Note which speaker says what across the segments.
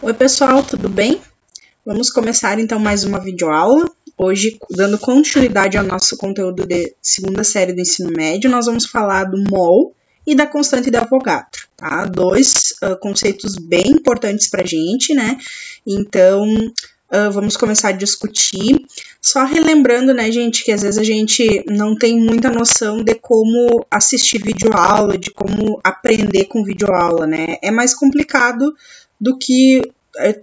Speaker 1: Oi pessoal, tudo bem? Vamos começar então mais uma videoaula. Hoje, dando continuidade ao nosso conteúdo de segunda série do ensino médio, nós vamos falar do mol e da constante de Avogadro, tá? Dois conceitos bem importantes para a gente, né? Então, vamos começar a discutir. Só relembrando, né, gente, que às vezes a gente não tem muita noção de como assistir videoaula, de como aprender com videoaula, né? É mais complicado do que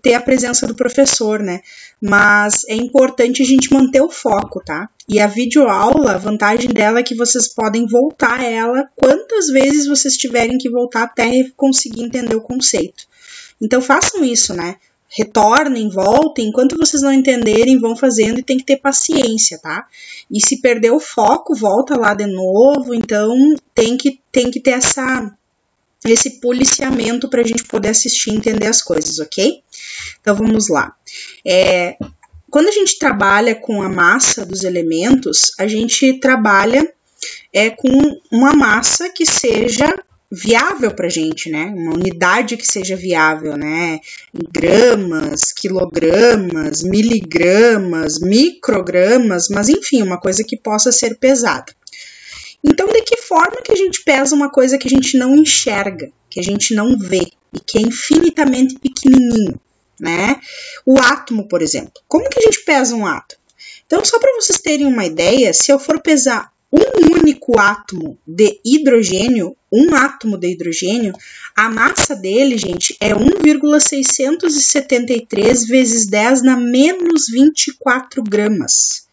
Speaker 1: ter a presença do professor, né? Mas é importante a gente manter o foco, tá? E a videoaula, a vantagem dela é que vocês podem voltar ela quantas vezes vocês tiverem que voltar até conseguir entender o conceito. Então façam isso, né? Retornem, voltem, enquanto vocês não entenderem, vão fazendo e tem que ter paciência, tá? E se perder o foco, volta lá de novo, então tem que ter esse policiamento para a gente poder assistir e entender as coisas, ok? Então vamos lá. Quando a gente trabalha com a massa dos elementos, a gente trabalha com uma massa que seja viável para a gente, né? Uma unidade que seja viável, né? Em gramas, quilogramas, miligramas, microgramas, mas enfim, uma coisa que possa ser pesada. Então, de que forma que a gente pesa uma coisa que a gente não enxerga, que a gente não vê e que é infinitamente pequenininho, né? O átomo, por exemplo. Como que a gente pesa um átomo? Então, só para vocês terem uma ideia, se eu for pesar um único átomo de hidrogênio, a massa dele, gente, é 1,673 vezes 10 na menos 24 gramas.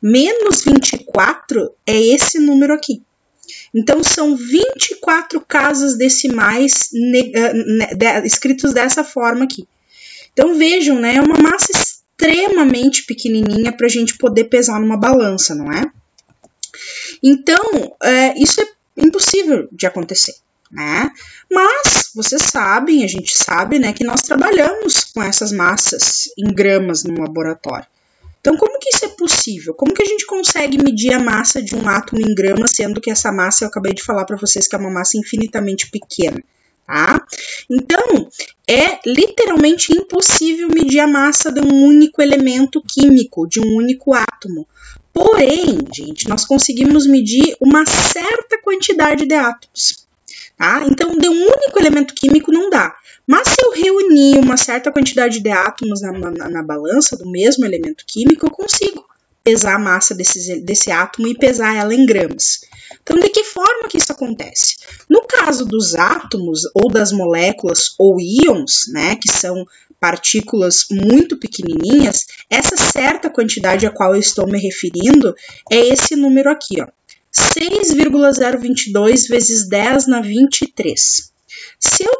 Speaker 1: Menos 24 é esse número aqui. Então, são 24 casas decimais escritos dessa forma aqui. Então, vejam, né? É uma massa extremamente pequenininha para a gente poder pesar numa balança, não é? Então, isso é impossível de acontecer, né? Mas, vocês sabem, a gente sabe, né, que nós trabalhamos com essas massas em gramas no laboratório. Então, como que isso é possível? Como que a gente consegue medir a massa de um átomo em gramas, sendo que essa massa, eu acabei de falar para vocês que é uma massa infinitamente pequena, tá? Então, é literalmente impossível medir a massa de um único elemento químico, de um único átomo. Porém, gente, nós conseguimos medir uma certa quantidade de átomos, tá? Então, de um único elemento químico não dá. Mas se eu reunir uma certa quantidade de átomos na balança do mesmo elemento químico, eu consigo pesar a massa desse átomo e pesar ela em gramas. Então, de que forma que isso acontece? No caso dos átomos ou das moléculas ou íons, né, que são partículas muito pequenininhas, essa certa quantidade a qual eu estou me referindo é esse número aqui, ó, 6,022 vezes 10 na 23. Se eu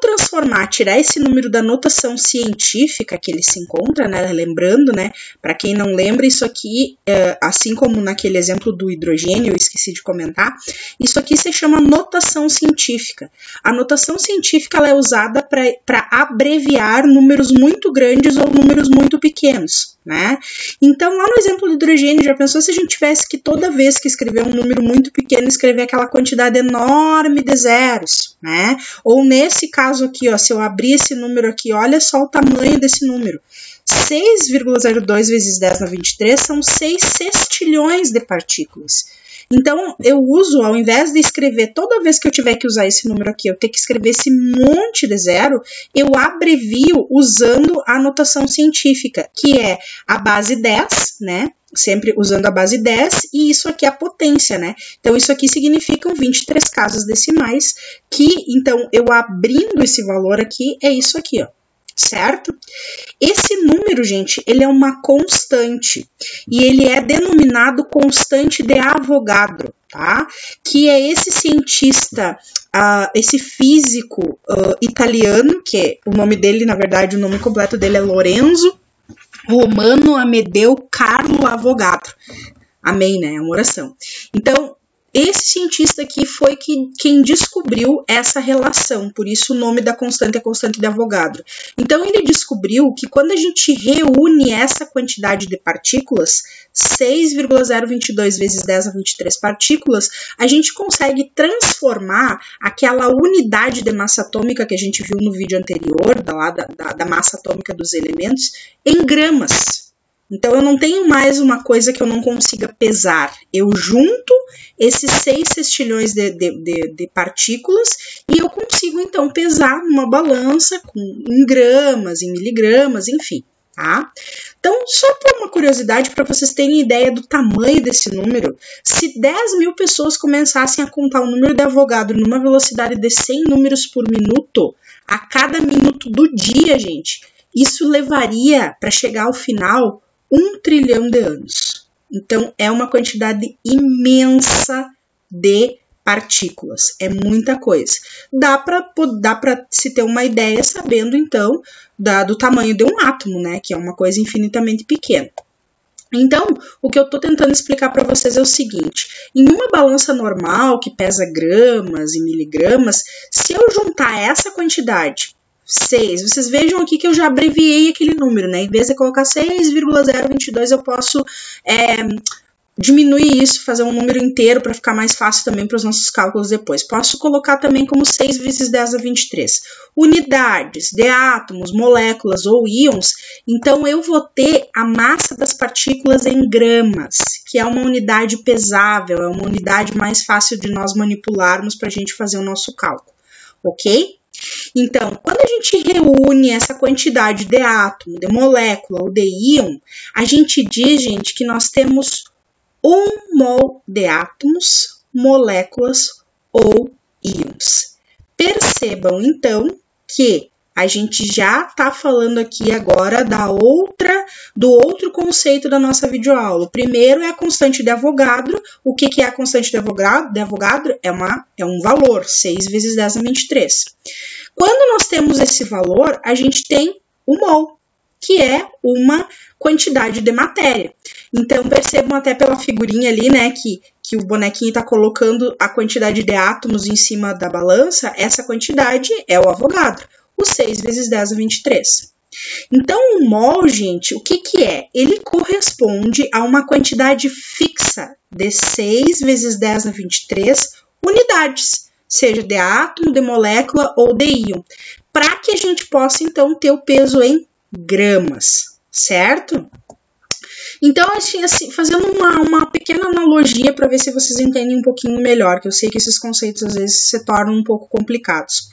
Speaker 1: tirar esse número da notação científica que ele se encontra, né, lembrando, né, para quem não lembra, isso aqui, assim como naquele exemplo do hidrogênio, eu esqueci de comentar, isso aqui se chama notação científica. A notação científica ela é usada para abreviar números muito grandes ou números muito pequenos, né? Então, lá no exemplo do hidrogênio, já pensou se a gente tivesse que toda vez que escrever um número muito pequeno, escrever aquela quantidade enorme de zeros, né? Ou nesse caso aqui, ó, se eu abrir esse número aqui, olha só o tamanho desse número. 6,02 vezes 10 na 23 são 6 sextilhões de partículas. Então, eu uso, ao invés de escrever, toda vez que eu tiver que usar esse número aqui, eu ter que escrever esse monte de zero, eu abrevio usando a notação científica, que é a base 10, né? Sempre usando a base 10, e isso aqui é a potência, né? Então, isso aqui significam 23 casas decimais, que, então, eu abrindo esse valor aqui, é isso aqui, ó. Certo? Esse número, gente, ele é uma constante e ele é denominado constante de Avogadro, tá? Que é esse cientista, esse físico italiano, que o nome dele, na verdade, o nome completo dele é Lorenzo Romano Amedeo Carlo Avogadro. Amém, né? É uma oração. Então, esse cientista aqui foi quem descobriu essa relação, por isso o nome da constante é constante de Avogadro. Então ele descobriu que quando a gente reúne essa quantidade de partículas, 6,022 vezes 10 a 23 partículas, a gente consegue transformar aquela unidade de massa atômica que a gente viu no vídeo anterior, da massa atômica dos elementos, em gramas. Então, eu não tenho mais uma coisa que eu não consiga pesar. Eu junto esses 6 sextilhões de partículas e eu consigo, então, pesar numa balança em gramas, em miligramas, enfim, tá? Então, só por uma curiosidade, para vocês terem ideia do tamanho desse número, se 10 mil pessoas começassem a contar o número de Avogadro numa velocidade de 100 números por minuto, a cada minuto do dia, gente, isso levaria, para chegar ao final, 1 trilhão de anos. Então, é uma quantidade imensa de partículas. É muita coisa. Dá para se ter uma ideia sabendo, então, do tamanho de um átomo, né? Que é uma coisa infinitamente pequena. Então, o que eu estou tentando explicar para vocês é o seguinte. Em uma balança normal, que pesa gramas e miligramas, se eu juntar essa quantidade 6. Vocês vejam aqui que eu já abreviei aquele número, né? Em vez de colocar 6,022, eu posso diminuir isso, fazer um número inteiro para ficar mais fácil também para os nossos cálculos depois. Posso colocar também como 6 vezes 10 a 23. Unidades de átomos, moléculas ou íons, então eu vou ter a massa das partículas em gramas, que é uma unidade pesável, é uma unidade mais fácil de nós manipularmos para a gente fazer o nosso cálculo, ok? Então, quando a gente reúne essa quantidade de átomo, de molécula ou de íon, a gente diz, gente, que nós temos 1 mol de átomos, moléculas ou íons. Percebam, então, que a gente já está falando aqui agora do outro conceito da nossa videoaula. O primeiro é a constante de Avogadro. O que é a constante de Avogadro? É um valor, 6 vezes 10 a 23. Quando nós temos esse valor, a gente tem o mol, que é uma quantidade de matéria. Então, percebam até pela figurinha ali, né, que o bonequinho está colocando a quantidade de átomos em cima da balança, essa quantidade é o Avogadro, o 6 vezes 10 a 23. Então, o mol, gente, o que é? Ele corresponde a uma quantidade fixa de 6 vezes 10 a 23 unidades, seja de átomo, de molécula ou de íon, para que a gente possa, então, ter o peso em gramas, certo? Então, assim, fazendo uma pequena analogia para ver se vocês entendem um pouquinho melhor, que eu sei que esses conceitos às vezes se tornam um pouco complicados.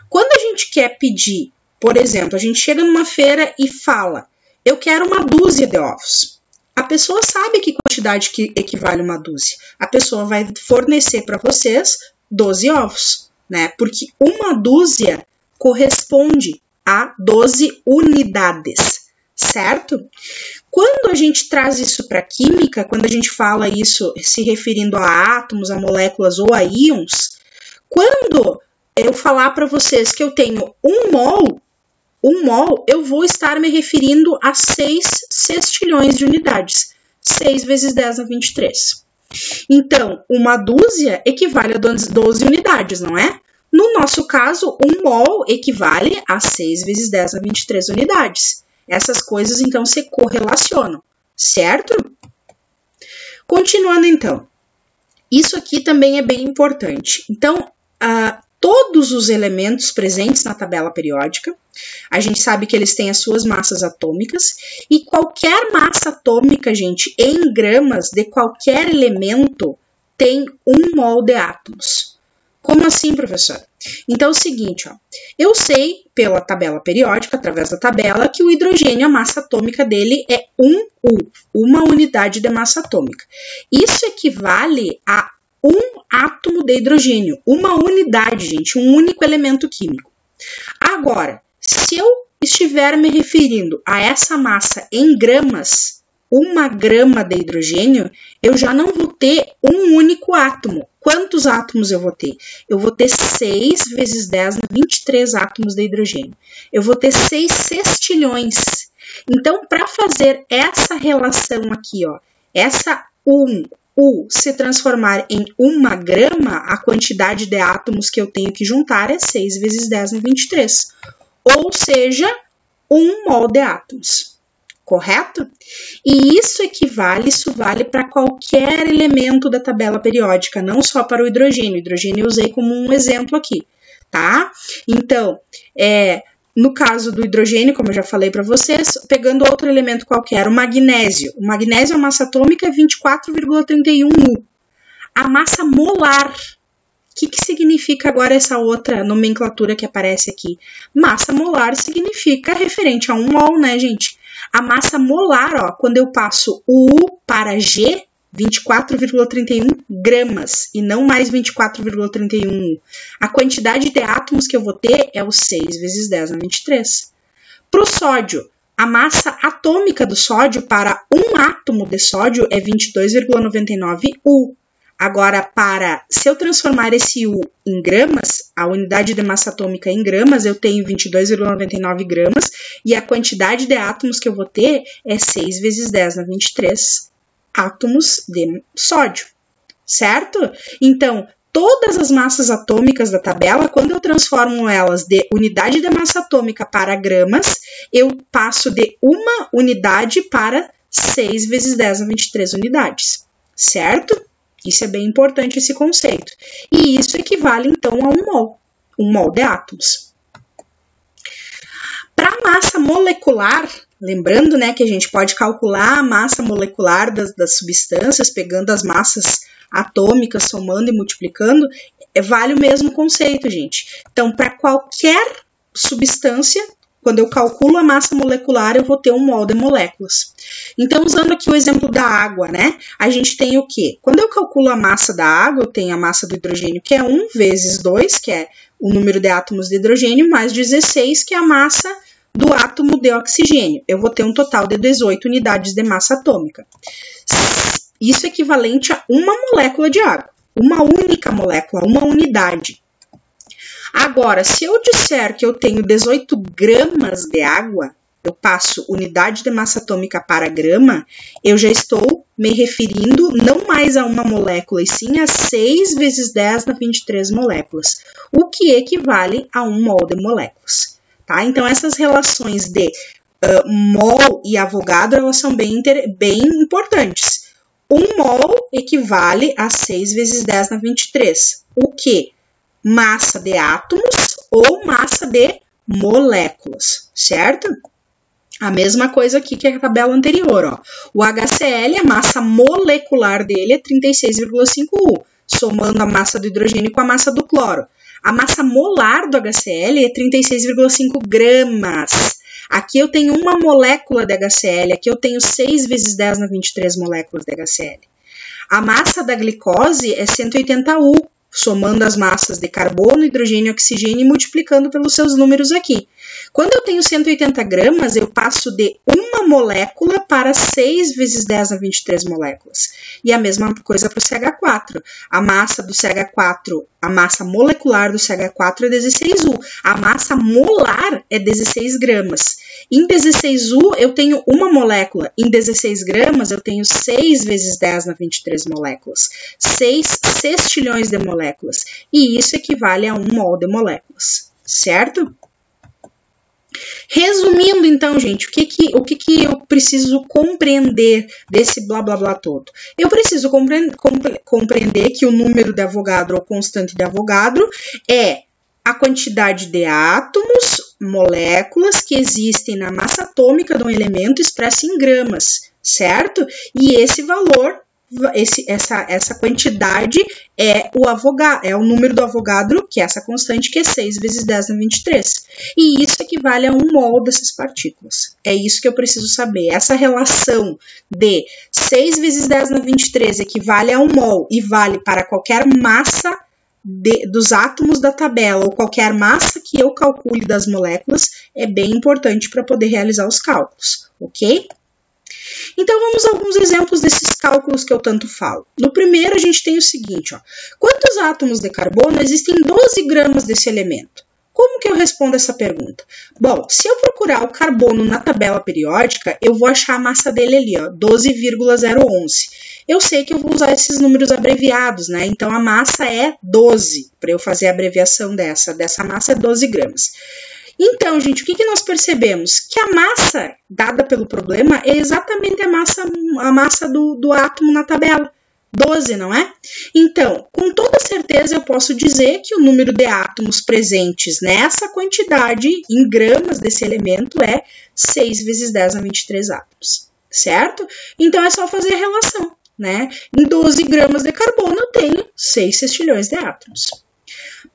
Speaker 1: Quando a gente quer pedir, por exemplo, a gente chega numa feira e fala, eu quero uma dúzia de ovos. A pessoa sabe que quantidade que equivale uma dúzia. A pessoa vai fornecer para vocês 12 ovos, né? Porque uma dúzia corresponde a 12 unidades, certo? Quando a gente traz isso para a química, quando a gente fala isso se referindo a átomos, a moléculas ou a íons, quando eu falar para vocês que eu tenho um mol, eu vou estar me referindo a 6 sextilhões de unidades. 6 vezes 10 a 23. Então, uma dúzia equivale a 12 unidades, não é? No nosso caso, um mol equivale a 6 vezes 10 a 23 unidades. Essas coisas, então, se correlacionam, certo? Continuando, então. Isso aqui também é bem importante. Então, todos os elementos presentes na tabela periódica, a gente sabe que eles têm as suas massas atômicas, e qualquer massa atômica, gente, em gramas de qualquer elemento, tem 1 mol de átomos. Como assim, professor? Então é o seguinte, ó, eu sei pela tabela periódica, através da tabela, que o hidrogênio, a massa atômica dele é 1 U, uma unidade de massa atômica. Isso equivale a 1 átomo de hidrogênio, uma unidade, gente, um único elemento químico. Agora, se eu estiver me referindo a essa massa em gramas, 1 grama de hidrogênio, eu já não vou ter um único átomo. Quantos átomos eu vou ter? Eu vou ter 6 vezes 10 a 23 átomos de hidrogênio. Eu vou ter 6 sextilhões. Então, para fazer essa relação aqui, ó, essa 1 U se transformar em 1 grama, a quantidade de átomos que eu tenho que juntar é 6 vezes 10 na 23. Ou seja, 1 mol de átomos. Correto? E isso vale para qualquer elemento da tabela periódica, não só para o hidrogênio. O hidrogênio eu usei como um exemplo aqui, tá? Então, no caso do hidrogênio, como eu já falei para vocês, pegando outro elemento qualquer, o magnésio. O magnésio, a massa atômica é 24,31 U. A massa molar, o que significa agora essa outra nomenclatura que aparece aqui? Massa molar significa referente a 1 mol, né, gente? A massa molar, ó, quando eu passo o U para G, 24,31 gramas e não mais 24,31. A quantidade de átomos que eu vou ter é o 6 vezes 10 na 23. Para o sódio, a massa atômica do sódio para um átomo de sódio é 22,99 U. Agora, se eu transformar esse U em gramas, a unidade de massa atômica em gramas, eu tenho 22,99 gramas e a quantidade de átomos que eu vou ter é 6 vezes 10 na 23 átomos de sódio, certo? Então, todas as massas atômicas da tabela, quando eu transformo elas de unidade de massa atômica para gramas, eu passo de uma unidade para 6 vezes 10 na 23 unidades, certo? Isso é bem importante, esse conceito. E isso equivale, então, a 1 mol de átomos. Para a massa molecular, lembrando, né, que a gente pode calcular a massa molecular das substâncias, pegando as massas atômicas, somando e multiplicando, vale o mesmo conceito, gente. Então, para qualquer substância, quando eu calculo a massa molecular, eu vou ter 1 mol de moléculas. Então, usando aqui o exemplo da água, né? A gente tem o quê? Quando eu calculo a massa da água, eu tenho a massa do hidrogênio, que é 1 vezes 2, que é o número de átomos de hidrogênio, mais 16, que é a massa do átomo de oxigênio. Eu vou ter um total de 18 unidades de massa atômica. Isso é equivalente a uma molécula de água. Uma única molécula, uma unidade. Agora, se eu disser que eu tenho 18 gramas de água, eu passo unidade de massa atômica para grama, eu já estou me referindo não mais a uma molécula, e sim a 6 vezes 10 na 23 moléculas, o que equivale a 1 mol de moléculas. Tá? Então, essas relações de mol e Avogadro, elas são bem importantes. 1 mol equivale a 6 vezes 10 na 23, o que? Massa de átomos ou massa de moléculas, certo? A mesma coisa aqui que a tabela anterior, ó. O HCl, a massa molecular dele é 36,5 U, somando a massa do hidrogênio com a massa do cloro. A massa molar do HCl é 36,5 gramas. Aqui eu tenho uma molécula de HCl, aqui eu tenho 6 vezes 10 na 23 moléculas de HCl. A massa da glicose é 180 U, somando as massas de carbono, hidrogênio e oxigênio e multiplicando pelos seus números aqui. Quando eu tenho 180 gramas, eu passo de uma molécula para 6 vezes 10 na 23 moléculas. E a mesma coisa para o CH4. A massa do CH4, a massa molecular do CH4 é 16U. A massa molar é 16 gramas. Em 16U, eu tenho uma molécula. Em 16 gramas, eu tenho 6 vezes 10 na 23 moléculas. 6 sextilhões de moléculas. E isso equivale a 1 mol de moléculas. Certo? Resumindo, então, gente, o que eu preciso compreender desse blá blá blá todo? Eu preciso compreender que o número de Avogadro ou constante de Avogadro é a quantidade de átomos, moléculas que existem na massa atômica de um elemento expressa em gramas, certo? E esse valor, essa quantidade é o número do Avogadro, que é essa constante, que é 6 vezes 10 na 23. E isso equivale a 1 mol dessas partículas. É isso que eu preciso saber. Essa relação de 6 vezes 10 na 23 equivale a 1 mol e vale para qualquer massa dos átomos da tabela ou qualquer massa que eu calcule das moléculas é bem importante para poder realizar os cálculos, ok? Então, vamos a alguns exemplos desses cálculos que eu tanto falo. No primeiro, a gente tem o seguinte, ó. Quantos átomos de carbono existem em 12 gramas desse elemento? Como que eu respondo essa pergunta? Bom, se eu procurar o carbono na tabela periódica, eu vou achar a massa dele ali, ó, 12,011. eu sei que eu vou usar esses números abreviados, né? Então, a massa é 12, para eu fazer a abreviação dessa massa é 12 gramas. Então, gente, o que nós percebemos? Que a massa dada pelo problema é exatamente a massa do átomo na tabela. 12, não é? Então, com toda certeza eu posso dizer que o número de átomos presentes nessa quantidade em gramas desse elemento é 6 vezes 10 a 23 átomos, certo? Então, é só fazer a relação, né? Em 12 gramas de carbono eu tenho 6 sextilhões de átomos.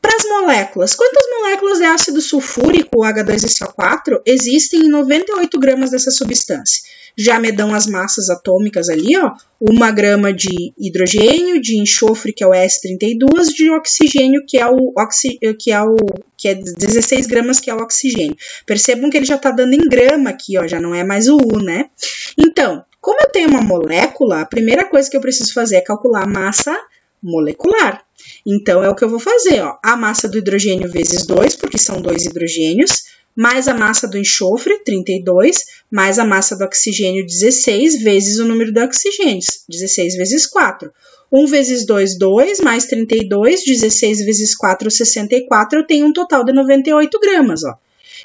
Speaker 1: Para as moléculas, quantas moléculas de ácido sulfúrico, H2SO4, existem em 98 gramas dessa substância? Já me dão as massas atômicas ali, ó, 1 grama de hidrogênio, de enxofre, que é o S32, de oxigênio, que é 16 gramas, que é o oxigênio. Percebam que ele já está dando em grama aqui, ó, já não é mais o U, né? Então, como eu tenho uma molécula, a primeira coisa que eu preciso fazer é calcular a massa molecular. Então, é o que eu vou fazer, ó, a massa do hidrogênio vezes 2, porque são 2 hidrogênios, mais a massa do enxofre, 32, mais a massa do oxigênio, 16, vezes o número de oxigênios, 16 vezes 4. 1 vezes 2, 2, mais 32, 16 vezes 4, 64, eu tenho um total de 98 gramas, ó.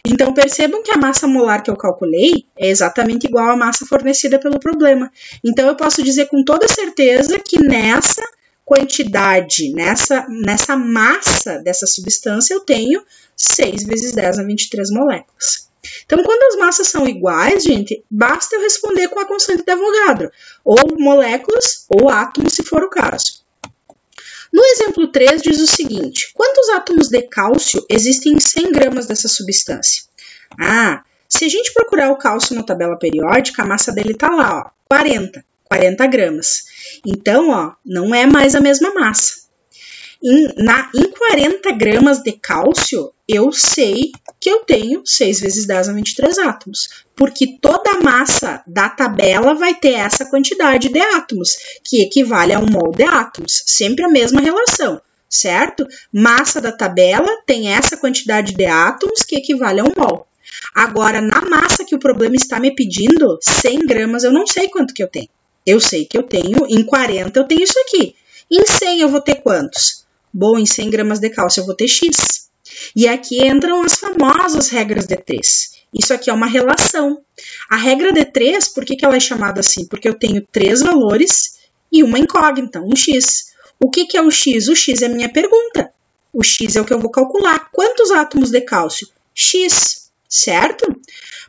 Speaker 1: Então, percebam que a massa molar que eu calculei é exatamente igual à massa fornecida pelo problema. Então, eu posso dizer com toda certeza que nessa quantidade, nessa massa dessa substância, eu tenho 6 vezes 10 a 23 moléculas. Então, quando as massas são iguais, gente, basta eu responder com a constante de Avogadro, ou moléculas, ou átomos, se for o caso. No exemplo 3, diz o seguinte: quantos átomos de cálcio existem em 100 gramas dessa substância? Se a gente procurar o cálcio na tabela periódica, a massa dele está lá, ó, 40 gramas. Então, ó, não é mais a mesma massa. Em 40 gramas de cálcio, eu sei que eu tenho 6 vezes 10 a 23 átomos, porque toda a massa da tabela vai ter essa quantidade de átomos, que equivale a 1 mol de átomos, sempre a mesma relação, certo? Massa da tabela tem essa quantidade de átomos, que equivale a 1 mol. Agora, na massa que o problema está me pedindo, 100 gramas, eu não sei quanto que eu tenho. Eu sei que eu tenho, em 40 eu tenho isso aqui. Em 100 eu vou ter quantos? Bom, em 100 gramas de cálcio eu vou ter X. E aqui entram as famosas regras de 3. Isso aqui é uma relação. A regra de 3, por que ela é chamada assim? Porque eu tenho 3 valores e uma incógnita, um X. O que é o X? O X é a minha pergunta. O X é o que eu vou calcular. Quantos átomos de cálcio? X, certo?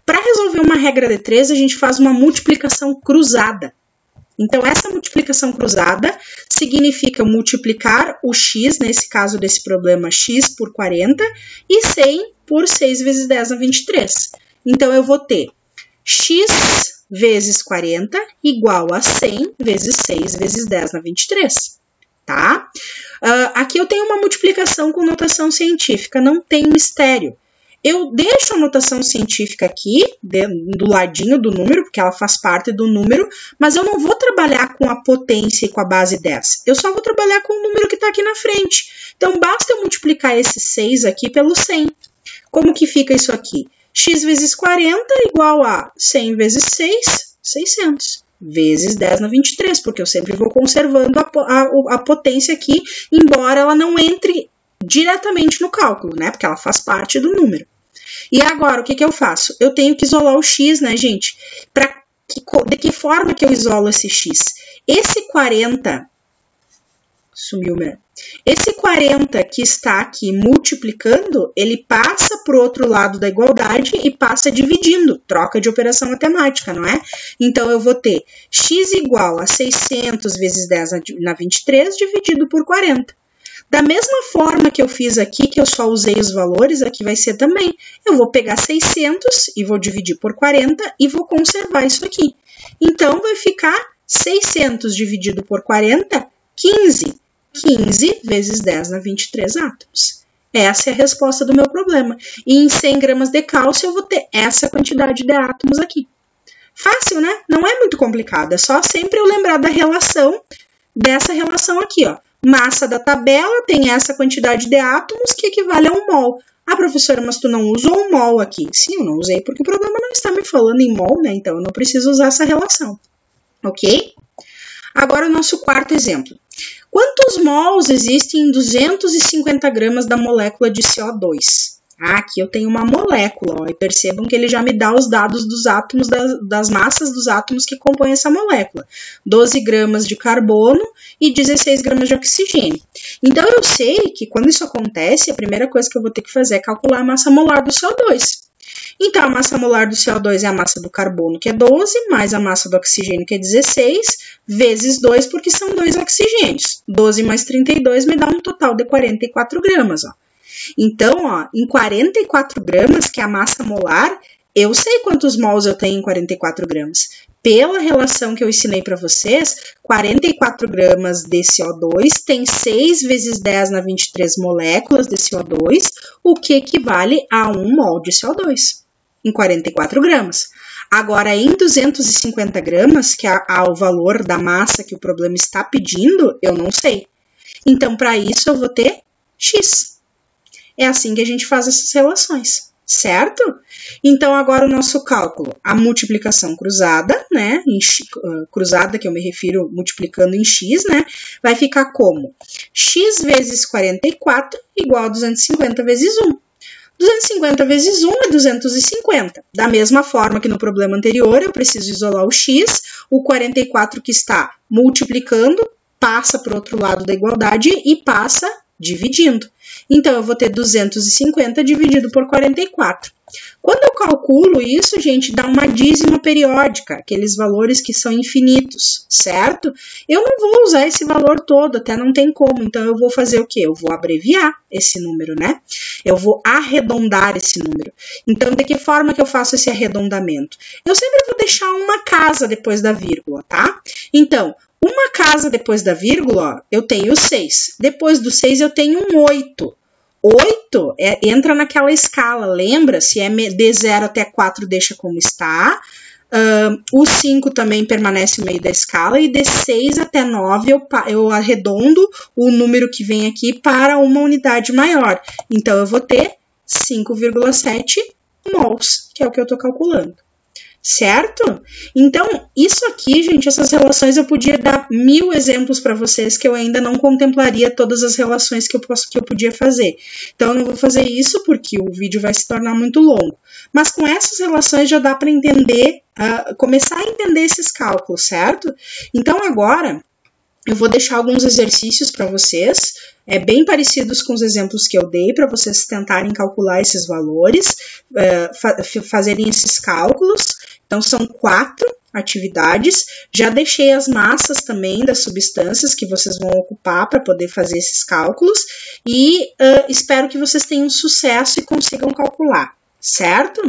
Speaker 1: Para resolver uma regra de 3, a gente faz uma multiplicação cruzada. Então, essa multiplicação cruzada significa multiplicar o x, nesse caso desse problema, x por 40, e 100 por 6 vezes 10 a 23. Então, eu vou ter x vezes 40 igual a 100 vezes 6 vezes 10 a 23. Tá? Aqui eu tenho uma multiplicação com notação científica, não tem mistério. Eu deixo a notação científica aqui, do ladinho do número, porque ela faz parte do número, mas eu não vou trabalhar com a potência e com a base 10. Eu só vou trabalhar com o número que está aqui na frente. Então, basta eu multiplicar esse 6 aqui pelo 100. Como que fica isso aqui? X vezes 40 igual a 100 vezes 6, 600. Vezes 10 na 23, porque eu sempre vou conservando a potência aqui, embora ela não entre diretamente no cálculo, né? Porque ela faz parte do número. E agora, o que eu faço? Eu tenho que isolar o x, né, gente? De que forma que eu isolo esse x? Esse 40... Sumiu, né? Esse 40 que está aqui multiplicando, ele passa para o outro lado da igualdade e passa dividindo. Troca de operação matemática, não é? Então, eu vou ter x igual a 600 vezes 10 na 23 dividido por 40. Da mesma forma que eu fiz aqui, que eu só usei os valores, aqui vai ser também. Eu vou pegar 600 e vou dividir por 40 e vou conservar isso aqui. Então, vai ficar 600 dividido por 40, 15. 15 vezes 10 na 23 átomos. Essa é a resposta do meu problema. E em 100 gramas de cálcio, eu vou ter essa quantidade de átomos aqui. Fácil, né? Não é muito complicado. É só sempre eu lembrar da relação, dessa relação aqui, ó. Massa da tabela tem essa quantidade de átomos que equivale a 1 mol. Ah, professora, mas tu não usou 1 mol aqui. Sim, eu não usei porque o problema não está me falando em mol, né? Então, eu não preciso usar essa relação. Ok? Agora o nosso quarto exemplo. Quantos mols existem em 250 gramas da molécula de CO2? Aqui eu tenho uma molécula, ó, e percebam que ele já me dá os dados dos átomos, das massas dos átomos que compõem essa molécula. 12 gramas de carbono e 16 gramas de oxigênio. Então eu sei que quando isso acontece, a primeira coisa que eu vou ter que fazer é calcular a massa molar do CO2. Então a massa molar do CO2 é a massa do carbono, que é 12, mais a massa do oxigênio, que é 16, vezes 2, porque são 2 oxigênios. 12 mais 32 me dá um total de 44 gramas, ó. Então, ó, em 44 gramas, que é a massa molar, eu sei quantos mols eu tenho em 44 gramas. Pela relação que eu ensinei para vocês, 44 gramas de CO2 tem 6 vezes 10 na 23 moléculas de CO2, o que equivale a 1 mol de CO2, em 44 gramas. Agora, em 250 gramas, que é o valor da massa que o problema está pedindo, eu não sei. Então, para isso, eu vou ter X. É assim que a gente faz essas relações, certo? Então, agora o nosso cálculo, a multiplicação cruzada, né? Cruzada, que eu me refiro multiplicando em x, né? Vai ficar como? X vezes 44 igual a 250 vezes 1. 250 vezes 1 é 250. Da mesma forma que no problema anterior, eu preciso isolar o x, o 44 que está multiplicando passa para o outro lado da igualdade e passa dividindo. Então, eu vou ter 250 dividido por 44. Quando eu calculo isso, gente, dá uma dízima periódica, aqueles valores que são infinitos, certo? Eu não vou usar esse valor todo, até não tem como. Então, eu vou fazer o quê? Eu vou abreviar esse número, né? Eu vou arredondar esse número. Então, de que forma que eu faço esse arredondamento? Eu sempre vou deixar uma casa depois da vírgula, tá? Então, uma casa depois da vírgula, ó, eu tenho 6. Depois do 6, eu tenho um 8. 8 entra naquela escala, lembra? Se é de 0 até 4, deixa como está. O 5 também permanece no meio da escala. E de 6 até 9, eu arredondo o número que vem aqui para uma unidade maior. Então, eu vou ter 5,7 mols, que é o que eu estou calculando. Certo? Então, isso aqui, gente, essas relações eu podia dar 1000 exemplos para vocês que eu ainda não contemplaria todas as relações que eu podia fazer. Então, eu não vou fazer isso porque o vídeo vai se tornar muito longo. Mas com essas relações já dá para entender, começar a entender esses cálculos, certo? Então, agora, eu vou deixar alguns exercícios para vocês, bem parecidos com os exemplos que eu dei, para vocês tentarem calcular esses valores, fazerem esses cálculos. Então, são 4 atividades. Já deixei as massas também das substâncias que vocês vão ocupar para poder fazer esses cálculos. E espero que vocês tenham sucesso e consigam calcular, certo?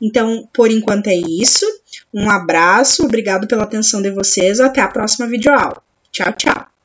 Speaker 1: Então, por enquanto é isso. Um abraço, obrigado pela atenção de vocês. Até a próxima videoaula. Tchau, tchau!